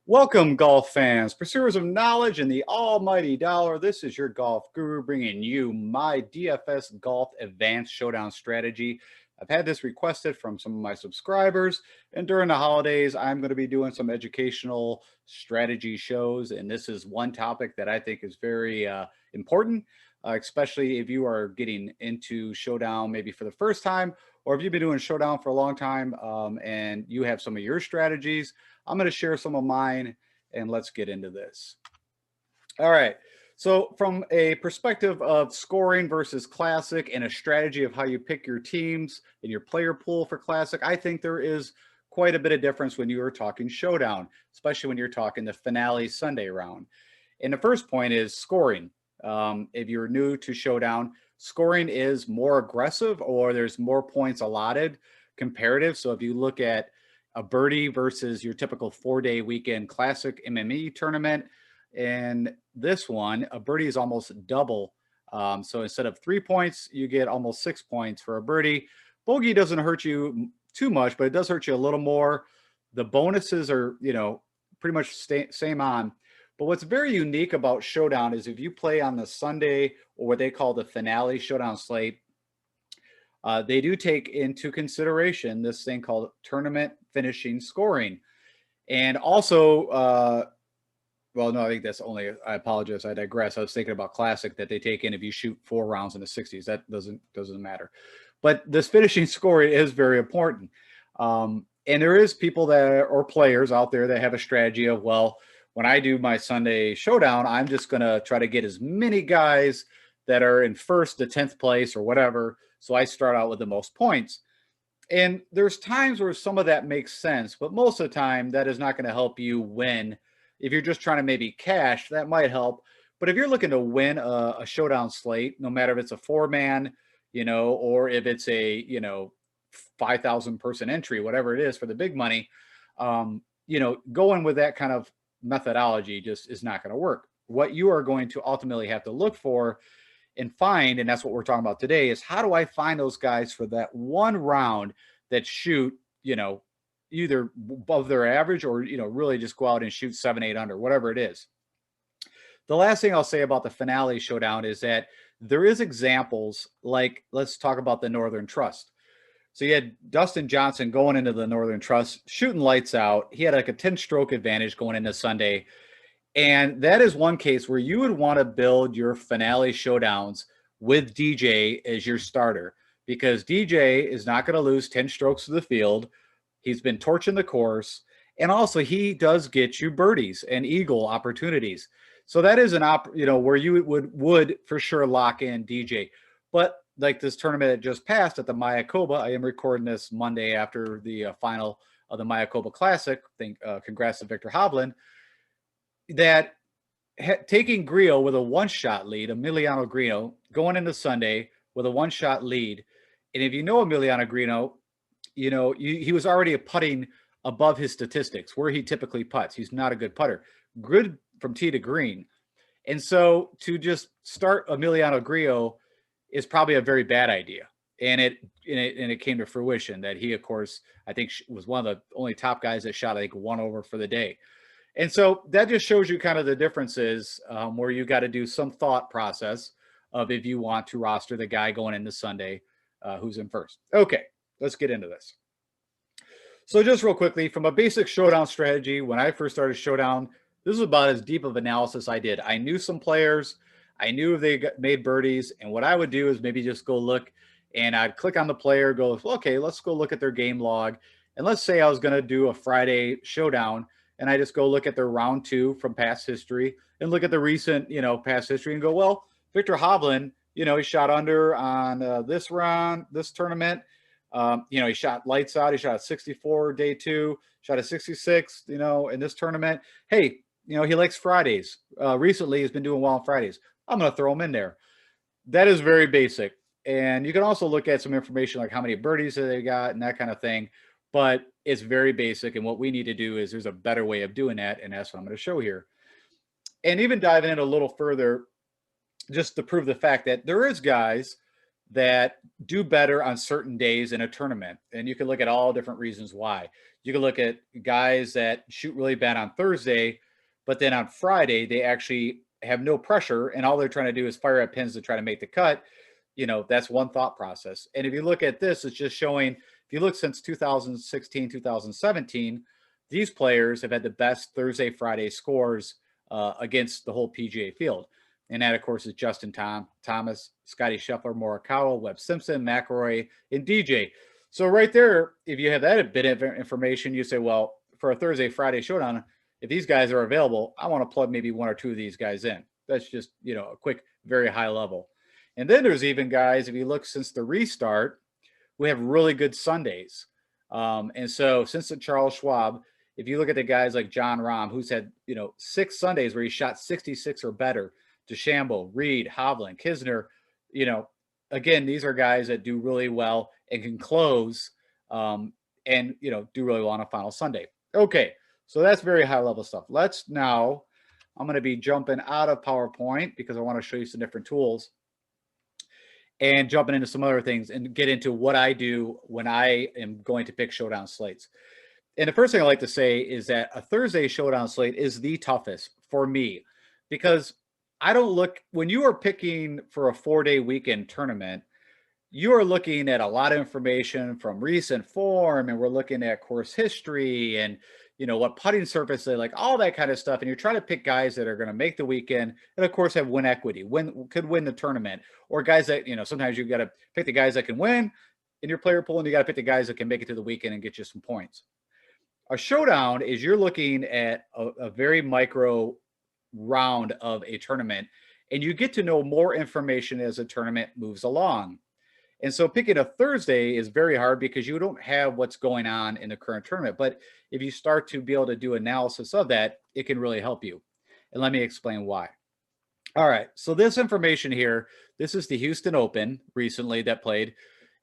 Welcome, golf fans, pursuers of knowledge and the almighty dollar. This is your golf guru bringing you my DFS Golf Advanced Showdown strategy. I've had this requested from some of my subscribers, and during the holidays, I'm going to be doing some educational strategy shows. And this is one topic that I think is very important, especially if you are getting into Showdown maybe for the first time, or if you've been doing Showdown for a long time and you have some of your strategies. I'm going to share some of mine, and let's get into this. All right. So from a perspective of scoring versus classic and a strategy of how you pick your teams and your player pool for classic, I think there is quite a bit of difference when you are talking Showdown, especially when you're talking the finale Sunday round. And the first point is scoring. If you're new to Showdown, scoring is more aggressive, or there's more points allotted comparative. So if you look at a birdie versus your typical 4-day weekend classic MME tournament, and this one, a birdie is almost double. So instead of 3 points, you get almost 6 points for a birdie. Bogey doesn't hurt you too much, but it does hurt you a little more. The bonuses are, pretty much same on. But what's very unique about Showdown is if you play on the Sunday, or what they call the finale Showdown slate, they do take into consideration this thing called tournament finishing scoring. And also, well, no, I think that's only, I apologize, I digress. I was thinking about classic that they take in if you shoot 4 rounds in the 60s. That doesn't matter. But this finishing scoring is very important. And there is people that or players out there that have a strategy of, well, when I do my Sunday Showdown, I'm just going to try to get as many guys that are in first to 10th place or whatever. So I start out with the most points. And there's times where some of that makes sense, but most of the time that is not going to help you win. If you're just trying to maybe cash, that might help. But if you're looking to win a Showdown slate, no matter if it's a 4-man, or if it's a, 5,000 person entry, whatever it is for the big money, going with that kind of methodology just is not going to work. What you are going to ultimately have to look for and find, and that's what we're talking about today, is how do I find those guys for that one round that shoot, either above their average or, really just go out and shoot 7-8 under, whatever it is. The last thing I'll say about the finale Showdown is that there is examples, like let's talk about the Northern Trust. So you had Dustin Johnson going into the Northern Trust, shooting lights out. He had like a 10-stroke advantage going into Sunday. And that is one case where you would want to build your finale Showdowns with DJ as your starter, because DJ is not going to lose 10 strokes to the field. He's been torching the course. And also he does get you birdies and eagle opportunities. So that is where you would for sure lock in DJ. But like this tournament that just passed at the Mayakoba, I am recording this Monday after the final of the Mayakoba Classic. Congrats to Victor Hovland. That taking Grillo with a 1-shot lead, Emiliano Grillo, going into Sunday with a 1-shot lead. And if you know Emiliano Grillo, he was already putting above his statistics where he typically putts. He's not a good putter. Good from tee to green. And so to just start Emiliano Grillo is probably a very bad idea. And it came to fruition that he, of course, I think was one of the only top guys that shot, I think, 1 over for the day. And so that just shows you kind of the differences where you got to do some thought process of if you want to roster the guy going into Sunday who's in first. Okay, let's get into this. So just real quickly, from a basic Showdown strategy, when I first started Showdown, this is about as deep of analysis I did. I knew some players. I knew if they made birdies. And what I would do is maybe just go look, and I'd click on the player, go, okay, let's go look at their game log. And let's say I was going to do a Friday Showdown, and I just go look at their round 2 from past history and look at the recent, past history and go, well, Victor Hovland, he shot under on this round, this tournament. He shot lights out. He shot a 64 day 2, shot a 66, in this tournament. Hey, he likes Fridays. Recently, he's been doing well on Fridays. I'm going to throw him in there. That is very basic. And you can also look at some information like how many birdies they got and that kind of thing. But it's very basic. And what we need to do is there's a better way of doing that. And that's what I'm going to show here. And even diving in a little further, just to prove the fact that there is guys that do better on certain days in a tournament. And you can look at all different reasons why. You can look at guys that shoot really bad on Thursday, but then on Friday, they actually have no pressure and all they're trying to do is fire at pins to try to make the cut. That's one thought process. And if you look at this, it's just showing, if you look since 2016, 2017, these players have had the best Thursday, Friday scores against the whole PGA field. And that, of course, is Justin Thomas, Scotty Scheffler, Morikawa, Webb Simpson, McIlroy, and DJ. So right there, if you have that bit of information, you say, well, for a Thursday, Friday showdown, if these guys are available, I want to plug maybe one or two of these guys in. That's just, a quick, very high level. And then there's even guys, if you look since the restart, we have really good Sundays. And so since the Charles Schwab, if you look at the guys like John Rahm, who's had, 6 Sundays where he shot 66 or better, DeChambeau, Reed, Hovland, Kisner, again, these are guys that do really well and can close and, do really well on a final Sunday. Okay, so that's very high level stuff. Let's now, I'm going to be jumping out of PowerPoint because I want to show you some different tools and jumping into some other things and get into what I do when I am going to pick showdown slates. And the first thing I like to say is that a Thursday showdown slate is the toughest for me because I don't look, when you are picking for a 4-day weekend tournament, you are looking at a lot of information from recent form, and we're looking at course history and, what putting surface they like, all that kind of stuff. And you're trying to pick guys that are going to make the weekend and, of course, have win equity, could win the tournament, or guys that, sometimes you've got to pick the guys that can win in your player pool, and you got to pick the guys that can make it to the weekend and get you some points. A showdown is you're looking at a very micro round of a tournament, and you get to know more information as the tournament moves along. And so picking a Thursday is very hard because you don't have what's going on in the current tournament. But if you start to be able to do analysis of that, it can really help you. And let me explain why. All right, so this information here, this is the Houston Open recently that played,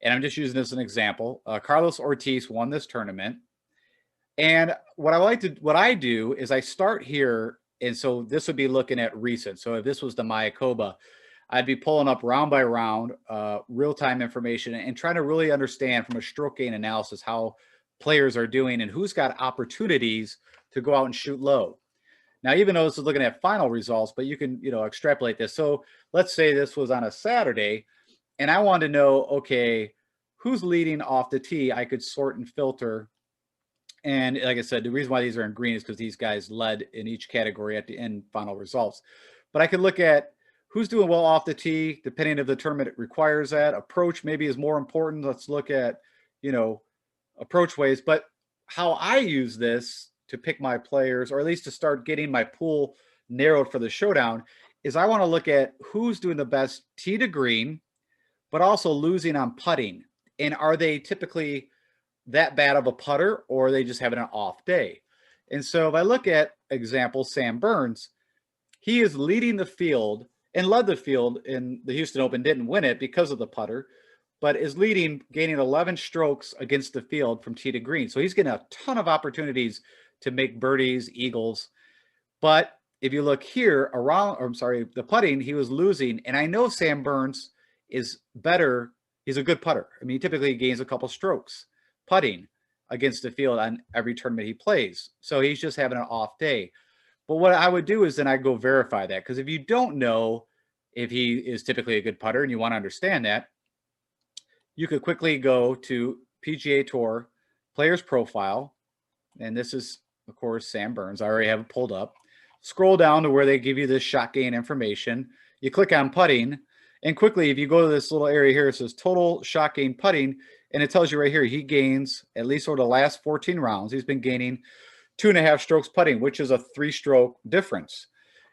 and I'm just using this as an example. Carlos Ortiz won this tournament. And what I do is I start here. And so this would be looking at recent. So if this was the Mayakoba, I'd be pulling up round by round, real-time information and trying to really understand from a stroke gain analysis how players are doing and who's got opportunities to go out and shoot low. Now, even though this is looking at final results, but you can, extrapolate this. So let's say this was on a Saturday and I wanted to know, okay, who's leading off the tee? I could sort and filter. And like I said, the reason why these are in green is because these guys led in each category at the end final results. But I could look at who's doing well off the tee, depending if the tournament requires that. Approach maybe is more important. Let's look at, approach ways. But how I use this to pick my players, or at least to start getting my pool narrowed for the showdown, is I want to look at who's doing the best tee to green, but also losing on putting. And are they typically that bad of a putter, or are they just having an off day? And so if I look at example, Sam Burns, he is leading the field and led the field in the Houston Open, didn't win it because of the putter, but is leading, gaining 11 strokes against the field from tee to green. So he's getting a ton of opportunities to make birdies, eagles. But if you look here the putting, he was losing. And I know Sam Burns is better. He's a good putter. I mean, he typically gains a couple strokes putting against the field on every tournament he plays. So he's just having an off day. But what I would do is then I go verify that, because if you don't know if he is typically a good putter and you want to understand that, you could quickly go to PGA Tour Players Profile. And this is, of course, Sam Burns. I already have it pulled up. Scroll down to where they give you this shot gain information. You click on putting. And quickly, if you go to this little area here, it says total shot gain putting. And it tells you right here, he gains, at least over the last 14 rounds, he's been gaining 2.5 strokes putting, which is a 3-stroke difference.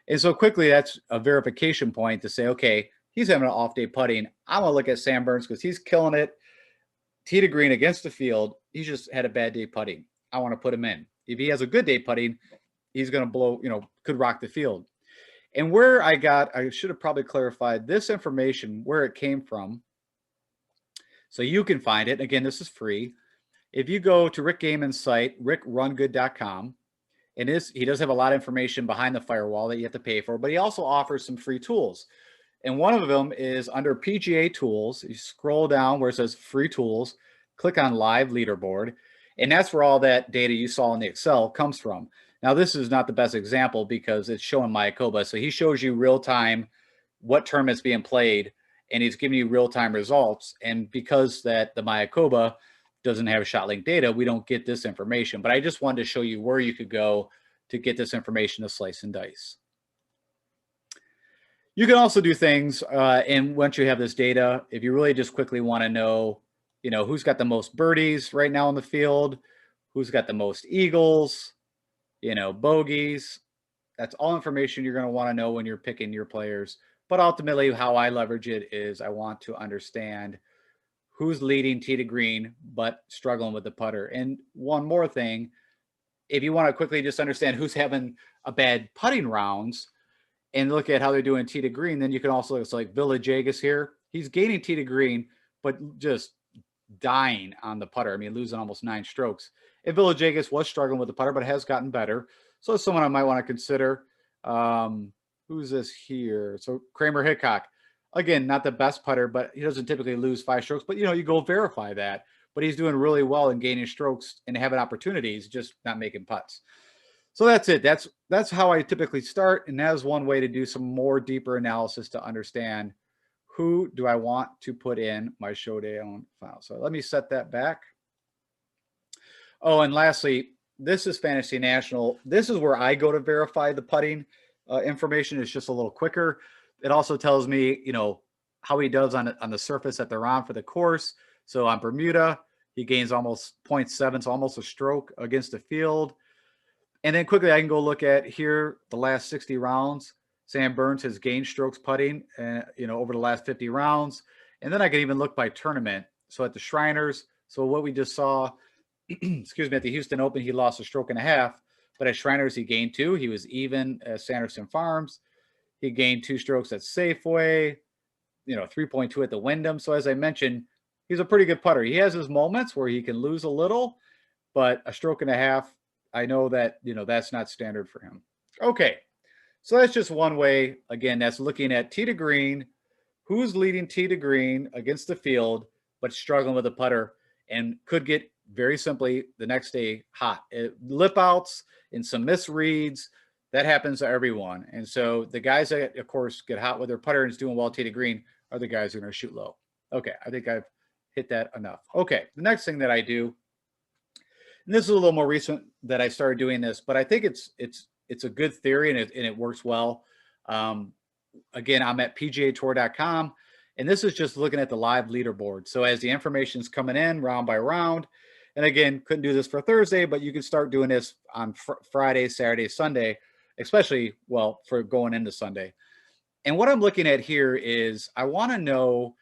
And so quickly, that's a verification point to say, okay, he's having an off day putting. I'm going to look at Sam Burns because he's killing it. Tee to green against the field. He's just had a bad day putting. I want to put him in. If he has a good day putting, he's going to blow, could rock the field. And where I should have probably clarified this information, where it came from. So you can find it. Again, this is free. If you go to Rick Gaiman's site, rickrungood.com, and he does have a lot of information behind the firewall that you have to pay for, but he also offers some free tools. And one of them is under PGA tools. You scroll down where it says free tools, click on live leaderboard. And that's where all that data you saw in the Excel comes from. Now, this is not the best example because it's showing Mayakoba. So he shows you real time what tournament's being played, and he's giving you real time results. And because that the Mayakoba doesn't have shot link data, we don't get this information. But I just wanted to show you where you could go to get this information to slice and dice. You can also do things, and once you have this data, if you really just quickly want to know, who's got the most birdies right now in the field, who's got the most eagles, bogeys. That's all information you're going to want to know when you're picking your players. But ultimately, how I leverage it is I want to understand who's leading tee to green, but struggling with the putter. And one more thing, if you want to quickly just understand who's having a bad putting rounds and look at how they're doing tee to green, then you can also, it's like Villajagas here. He's gaining tee to green, but just dying on the putter. I mean, losing almost 9 strokes. And Villajagas was struggling with the putter, but has gotten better. So it's someone I might want to consider. Who's this here? So Kramer Hickok. Again, not the best putter, but he doesn't typically lose 5 strokes. But, you go verify that. But he's doing really well in gaining strokes and having opportunities, just not making putts. So that's it. That's how I typically start. And that is one way to do some more deeper analysis to understand who do I want to put in my Showdown file. So let me set that back. Oh, and lastly, this is Fantasy National. This is where I go to verify the putting information. It's just a little quicker. It also tells me, how he does on the surface that they're on for the course. So on Bermuda, he gains almost 0.7, so almost a stroke against the field. And then quickly, I can go look at here the last 60 rounds. Sam Burns has gained strokes putting, over the last 50 rounds. And then I can even look by tournament. So at the Shriners, so what we just saw, excuse me, at the Houston Open, he lost a stroke and a half. But at Shriners, he gained 2. He was even at Sanderson Farms. He gained 2 strokes at Safeway, 3.2 at the Wyndham. So as I mentioned, he's a pretty good putter. He has his moments where he can lose a little, but a stroke and a half, I know that, that's not standard for him. Okay, so that's just one way. Again, that's looking at tee to green, who's leading tee to green against the field, but struggling with the putter and could get very simply the next day hot. Lip outs and some misreads, that happens to everyone. And so the guys that, of course, get hot with their putter and is doing well tee to green are the guys who are going to shoot low. Okay, I think I've hit that enough. Okay, the next thing that I do, and this is a little more recent that I started doing this, but I think it's a good theory and it works well. Again, I'm at pgatour.com, and this is just looking at the live leaderboard. So as the information's coming in round by round, and again, couldn't do this for Thursday, but you can start doing this on Friday, Saturday, Sunday, especially, well, for going into Sunday. And what I'm looking at here is I want to know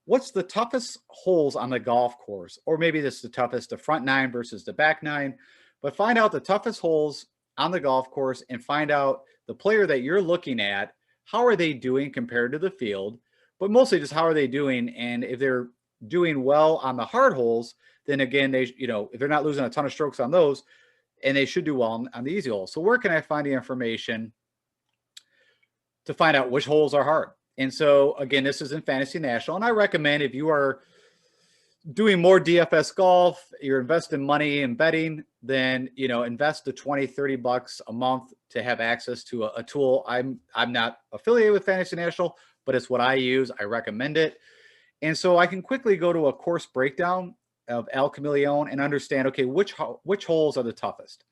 what's the toughest holes on the golf course, or maybe this is the toughest, the front 9 versus the back 9, but find out the toughest holes on the golf course and find out the player that you're looking at, how are they doing compared to the field, but mostly just how are they doing. And if they're doing well on the hard holes, then again, they, if they're not losing a ton of strokes on those, and they should do well on the easy holes. So where can I find the information to find out which holes are hard? And so, again, this is in Fantasy National. And I recommend if you are doing more DFS golf, you're investing money in betting, then, invest the 20, 30 bucks a month to have access to a tool. I'm not affiliated with Fantasy National, but it's what I use. I recommend it. And so I can quickly go to a course breakdown of El Camaleon and understand, okay, which holes are the toughest.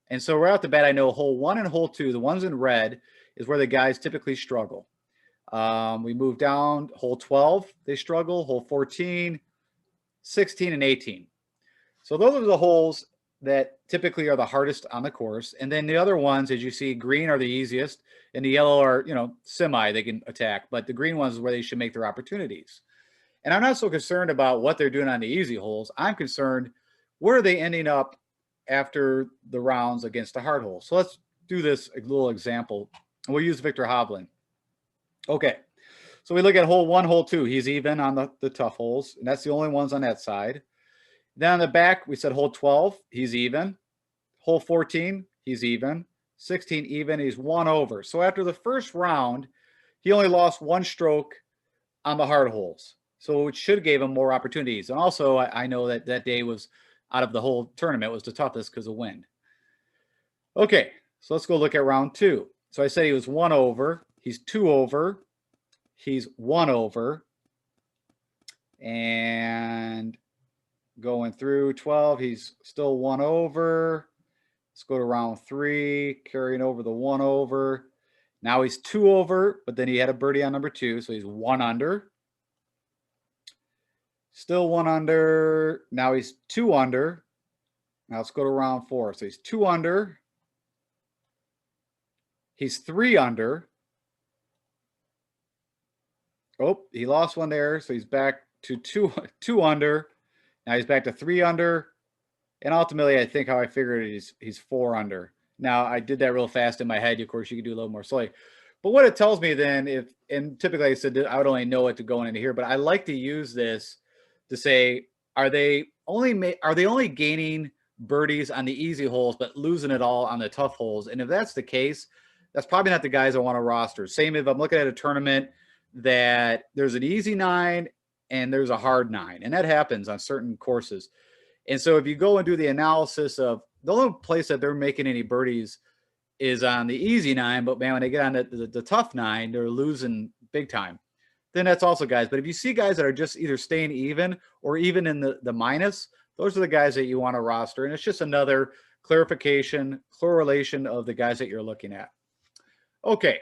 And so right off the bat, I know hole 1 and hole 2, the ones in red, is where the guys typically struggle. We move down, hole 12, they struggle, hole 14, 16, and 18. So those are the holes that typically are the hardest on the course. And then the other ones, as you see, green are the easiest, and the yellow are, semi, they can attack. But the green ones is where they should make their opportunities. And I'm not so concerned about what they're doing on the easy holes. I'm concerned, where are they ending up after the rounds against the hard holes? So let's do this a little example. We'll use Victor Hovland. Okay, so we look at hole 1, hole 2. He's even on the tough holes, and that's the only ones on that side. Then on the back, we said hole 12, he's even. Hole 14, he's even. 16 even, he's 1 over. So after the first round, he only lost 1 stroke on the hard holes. So it should give him more opportunities. And also, I know that that day was out of the whole tournament was the toughest because of wind. Okay, so let's go look at round 2. So I said he was 1 over. He's 2 over. He's 1 over. And going through 12, he's still 1 over. Let's go to round 3, carrying over the 1 over. Now he's 2 over, but then he had a birdie on number 2, so he's 1 under. Still 1 under. Now he's 2 under. Now let's go to round 4. So he's 2 under. He's 3 under. Oh, he lost 1 there, so he's back to 2 under. Now he's back to 3 under. And ultimately, I think how I figured it, he's 4 under. Now, I did that real fast in my head. Of course, you could do a little more slowly. But what it tells me then, and typically I said I would only know it to go into here, but I like to use this to say, are they only gaining birdies on the easy holes, but losing it all on the tough holes? And if that's the case, that's probably not the guys I want to roster. Same if I'm looking at a tournament that there's an easy 9 and there's a hard 9, and that happens on certain courses. And so if you go and do the analysis of the only place that they're making any birdies is on the easy 9, but man, when they get on the tough 9, they're losing big time. Then that's also guys. But if you see guys that are just either staying even or even in the minus, those are the guys that you want to roster. And it's just another correlation of the guys that you're looking at. Okay,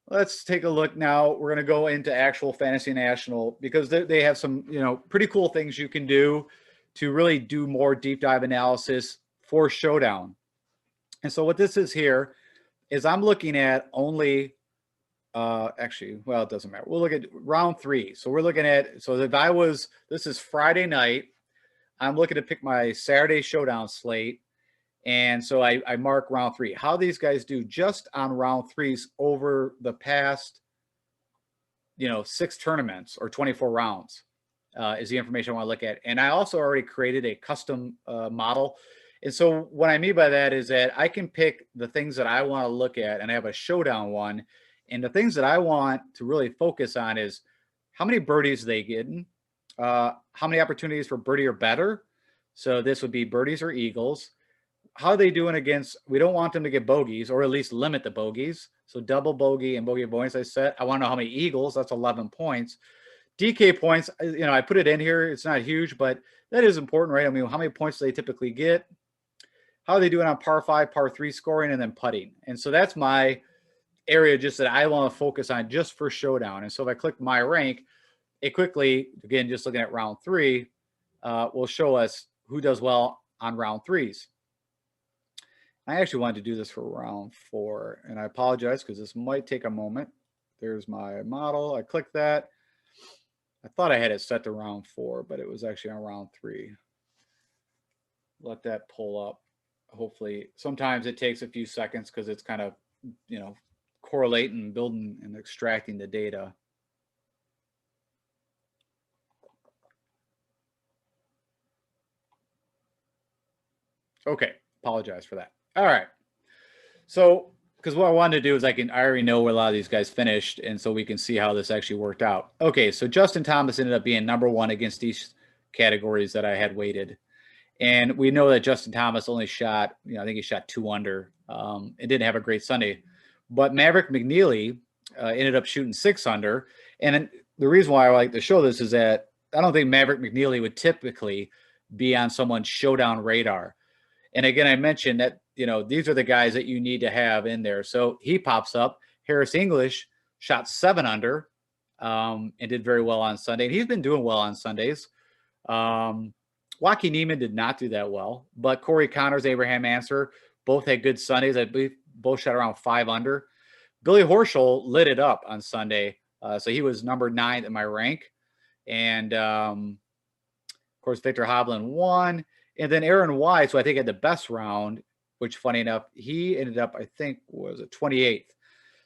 let's take a look now. We're going to go into actual Fantasy National because they have some, pretty cool things you can do to really do more deep dive analysis for Showdown. And so what this is here is I'm looking at only, actually, well, it doesn't matter. We'll look at round 3. So we're looking at, so if this is Friday night, I'm looking to pick my Saturday Showdown slate. And so I mark round 3. How these guys do just on round 3s over the past, 6 tournaments or 24 rounds. Is the information I want to look at. And I also already created a custom model. And so what I mean by that is that I can pick the things that I want to look at, and I have a Showdown one. And the things that I want to really focus on is how many birdies they getting, how many opportunities for birdie or better. So this would be birdies or eagles. How are they doing against, we don't want them to get bogeys, or at least limit the bogeys. So double bogey and bogey avoidance I set. I want to know how many eagles, that's 11 points. DK points, I put it in here. It's not huge, but that is important, right? I mean, how many points do they typically get? How are they doing on par 5, par 3 scoring, and then putting? And so that's my area just that I want to focus on just for Showdown. And so if I click my rank, it quickly, again, just looking at round 3, will show us who does well on round 3s. I actually wanted to do this for round 4, and I apologize because this might take a moment. There's my model. I clicked that. I thought I had it set to round 4, but it was actually on round 3. Let that pull up. Hopefully, sometimes it takes a few seconds because it's kind of, correlating, building, and extracting the data. Okay, apologize for that. All right. So, because what I wanted to do is I already know where a lot of these guys finished, and so we can see how this actually worked out. Okay, so Justin Thomas ended up being number 1 against these categories that I had weighted. And we know that Justin Thomas only shot, I think he shot 2 under. It didn't have a great Sunday. But Maverick McNeely ended up shooting 6 under. And the reason why I like to show this is that I don't think Maverick McNeely would typically be on someone's Showdown radar. And again, I mentioned that, these are the guys that you need to have in there. So he pops up. Harris English shot 7 under and did very well on Sunday. And he's been doing well on Sundays. Joaquin Neiman did not do that well. But Corey Connors, Abraham Answer, both had good Sundays. I believe both shot around 5 under. Billy Horschel lit it up on Sunday. So he was number 9 in my rank. And, of course, Victor Hovland won. And then Aaron Wise, who I think had the best round, which, funny enough, he ended up, I think, was a 28th.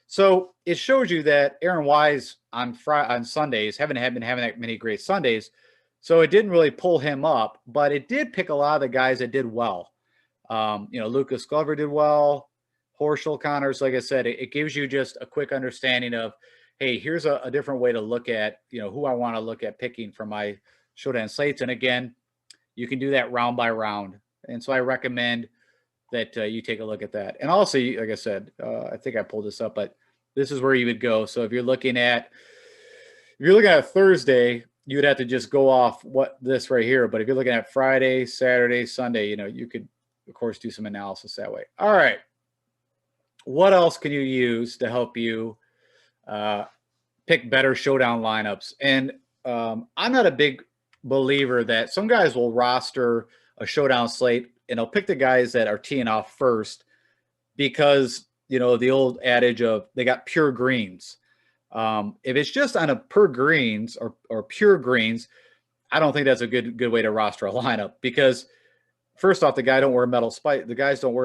So it shows you that Aaron Wise on Sundays been having that many great Sundays. So it didn't really pull him up, but it did pick a lot of the guys that did well. Lucas Glover did well. Horschel, Connors, like I said, it gives you just a quick understanding of hey, here's a different way to look at, who I want to look at picking for my Showdown slates. And again, you can do that round by round. And so I recommend that you take a look at that. And also, like I said, I think I pulled this up, but this is where you would go. So if you're looking at Thursday, you would have to just go off this right here. But if you're looking at Friday, Saturday, Sunday, you could, of course, do some analysis that way. All right. What else can you use to help you pick better Showdown lineups? And I'm not a big believer that some guys will roster a Showdown slate and they'll pick the guys that are teeing off first because, the old adage of they got pure greens. If it's just on a per greens or pure greens, I don't think that's a good way to roster a lineup, because first off, the guys don't wear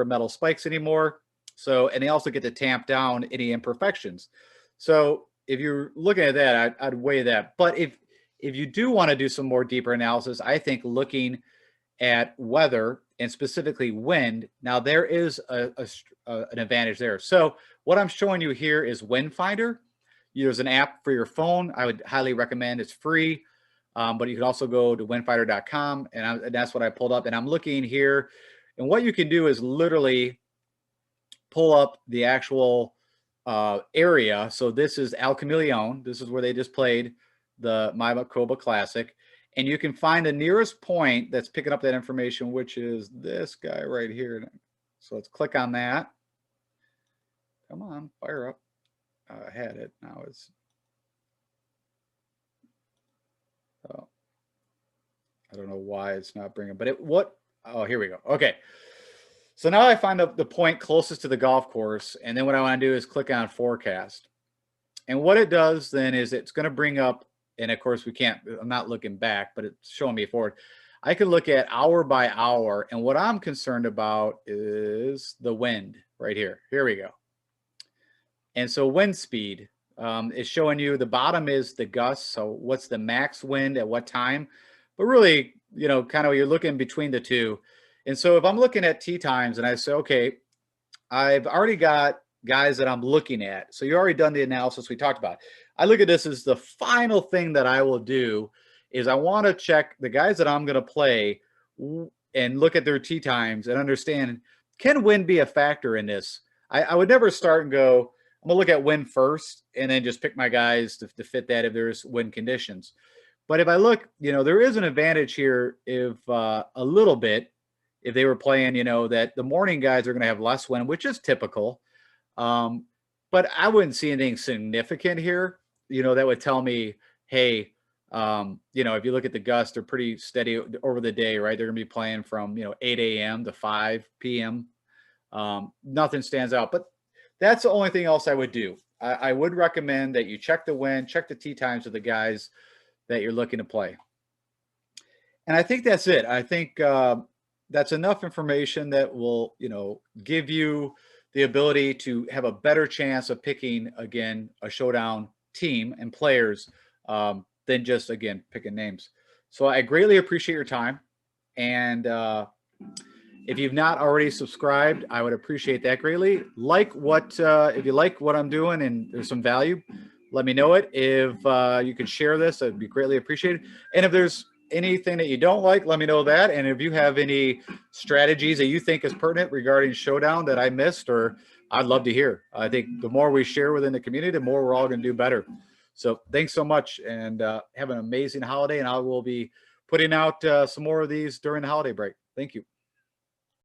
metal spikes anymore. So, and they also get to tamp down any imperfections. So if you're looking at that, I'd weigh that. But if you do want to do some more deeper analysis, I think looking at weather and specifically wind, now there is an advantage there. So what I'm showing you here is Wind Finder. There's an app for your phone. I would highly recommend. It's free, but you can also go to windfinder.com, and that's what I pulled up. And I'm looking here, and what you can do is literally pull up the actual area. So this is El Camaleon. This is where they just played the Mayakoba Classic. And you can find the nearest point that's picking up that information, which is this guy right here. So let's click on that. Come on, fire up. I had it. Now it's. Oh, I don't know why it's not bringing, but oh, here we go. Okay. So now I find the point closest to the golf course. And then what I want to do is click on forecast. And what it does then is it's going to bring up, and of course I'm not looking back, but it's showing me forward. I can look at hour by hour. And what I'm concerned about is the wind right here. Here we go. And so wind speed is showing you the bottom is the gusts. So what's the max wind at what time? But really, kind of you're looking between the two. And so if I'm looking at tee times and I say, okay, I've already got guys that I'm looking at. So you already done the analysis we talked about. I look at this as the final thing that I will do is I want to check the guys that I'm going to play and look at their tee times and understand, can wind be a factor in this? I would never start and go, I'm going to look at wind first and then just pick my guys to fit that if there's wind conditions. But if I look, there is an advantage here if a little bit, if they were playing, that the morning guys are going to have less wind, which is typical. But I wouldn't see anything significant here, that would tell me, hey, if you look at the gusts, they're pretty steady over the day, right? They're going to be playing from, 8 a.m. to 5 p.m. Nothing stands out, but that's the only thing else I would do. I would recommend that you check the wind, check the tee times of the guys that you're looking to play. And I think that's it. I think that's enough information that will, give you the ability to have a better chance of picking, again, a Showdown team and players than just, again, picking names. So I greatly appreciate your time. And if you've not already subscribed, I would appreciate that greatly. If you like what I'm doing and there's some value, let me know it. If you could share this, I'd be greatly appreciated. And if there's anything that you don't like, let me know that. And if you have any strategies that you think is pertinent regarding Showdown that I missed, or I'd love to hear. I think the more we share within the community, the more we're all going to do better. So thanks so much, and have an amazing holiday. And I will be putting out some more of these during the holiday break. Thank you.